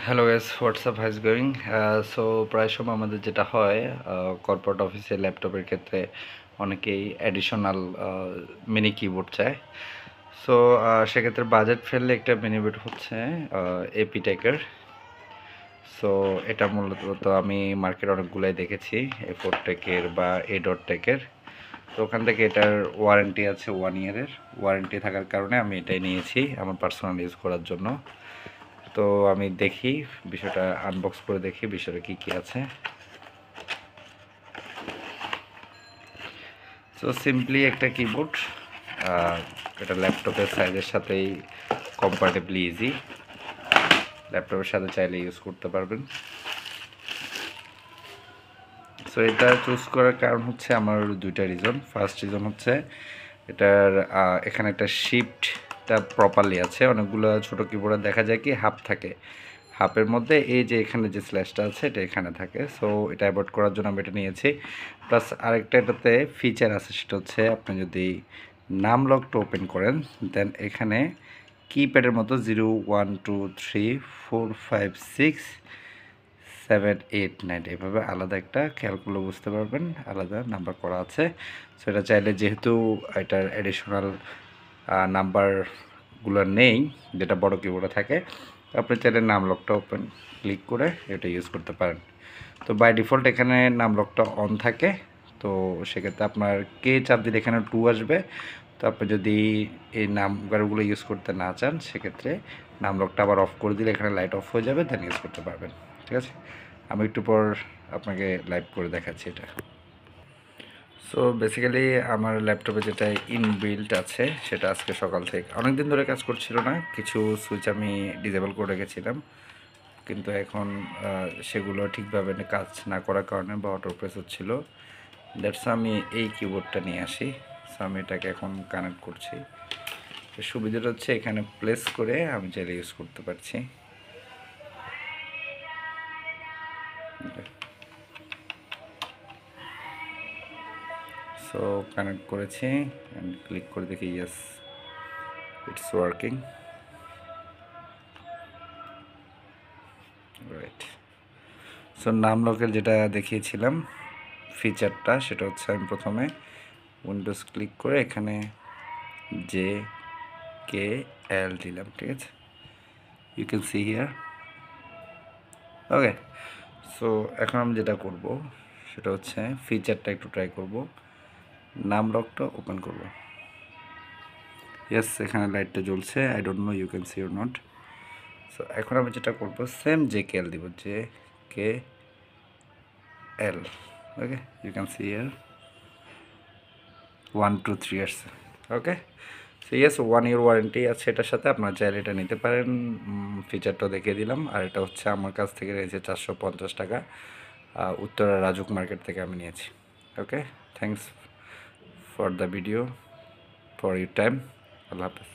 Hello guys, what's up how's going. So প্রায় সময় আমাদের যেটা হয় কর্পোরেট অফিসে ল্যাপটপের ক্ষেত্রে অনেকেই অ্যাডিশনাল মিনি কিবোর্ড চায়। সো সেক্ষেত্রে বাজেট ফ্রেন্ডলি একটা মিনি কিবোর্ড হচ্ছে এপিটেকের। সো এটা মূলত আমি মার্কেটে অনেকগুলাই দেখেছি, A4 টেকের বা A.Tech টেকের। তো ওখান থেকে এটার ওয়ারেন্টি আছে 1 ইয়ারের। ওয়ারেন্টি থাকার কারণে আমি এটাই নিয়েছি আমার পার্সোনাল ইউজ করার জন্য। তো আমি দেখি বিষয়টা, আনবক্স করে দেখি বিষয়টা কি কি আছে। সো সিম্পলি একটা কিবোর্ড, এটা ল্যাপটপের সাইজের সাথেই কম্পারেটিভলি ইজি, ল্যাপটপের সাথে চাইলে ইউজ করতে পারবেন। সো এটা চুজ করার কারণ হচ্ছে আমার দুইটা রিজন। ফার্স্ট রিজন হচ্ছে এটার এখানে একটা শিফটটা প্রপারলি আছে। অনেকগুলো ছোটো কিবোর্ডে দেখা যায় কি হাফ থাকে, হাফের মধ্যে এই যে এখানে যে স্ল্যাশটা আছে এটা এখানে থাকে। সো এটা অ্যাভয়েড করার জন্য আমি এটা নিয়েছি। প্লাস আরেকটা এটাতে ফিচার আছে, সেটা হচ্ছে আপনি যদি নাম লকটা ওপেন করেন দেন এখানে কিপ্যাডের মতো 0 1 2 3 4 5 6 7 8 9 এভাবে আলাদা একটা, খেয়াল করলে বুঝতে পারবেন আলাদা নাম্বার করা আছে। সো এটা চাইলে, যেহেতু এটার অ্যাডিশনাল নাম্বারগুলো নেই যেটা বড় কিবোর্ডে থাকে, আপনি চাইলে নাম লকটা ওপেন ক্লিক করে এটা ইউজ করতে পারেন। তো বাই ডিফল্ট এখানে নাম লকটা অন থাকে। তো সেক্ষেত্রে আপনার কে চাপ দিলে এখানে 2 আসবে। তো আপনি যদি এই নাম্বারগুলো ইউজ করতে না চান, সেক্ষেত্রে নাম লকটা আবার অফ করে দিলে এখানে লাইট অফ হয়ে যাবে, দেন ইউজ করতে পারবেন। ঠিক আছে, আমি একটু পর আপনাকে লাইভ করে দেখাচ্ছি এটা। সো বেসিক্যালি আমার ল্যাপটপে যেটা ইনবিল্ট আছে সেটা আজকে সকাল থেকে অনেক দিন ধরে কাজ করছিল না। কিছু সুইচ আমি ডিসেবল করে রেখেছিলাম, কিন্তু এখন সেগুলো ঠিকভাবে কাজ না করার কারণে বা অটো প্রেস হচ্ছিল। দ্যাটস আমি এই কিবোর্ডটা নিয়ে আসি। সো আমি এটাকে এখন কানেক্ট করছি। সুবিধাটা হচ্ছে এখানে প্লেস করে আমি চাইলে ইউজ করতে পারছি। সো কানেক্ট করেছি, ক্লিক করে দেখি, yes it's working right. So নাম লকের যেটা দেখিয়েছিলাম ফিচারটা, সেটা হচ্ছে আমি প্রথমে উইন্ডোজ ক্লিক করে এখানে JKL দিলাম। ঠিক আছে, you can see here. Okay, so এখন আমি যেটা করব সেটা হচ্ছে ফিচারটা একটু ট্রাই করব। নাম লকটা ওপেন করব। ইয়েস, এখানে লাইটটা জ্বলছে। I don't know you can see or not. So এখন আমি যেটা করব, সেম JKL দিব, JKL। Okay, you can see here 1 2 3 আসছে। Okay, so yes, 1 year warranty আছে এটার সাথে, আপনার চাইলে এটা নিতে পারেন। ফিচারটা দেখিয়ে দিলাম। আর এটা হচ্ছে আমার কাছ থেকে রয়েছে 450 টাকা, উত্তরা রাজুক মার্কেট থেকে আমি নিয়েছি। Okay, thanks for the video, for your time. আল্লাহ হাফেজ।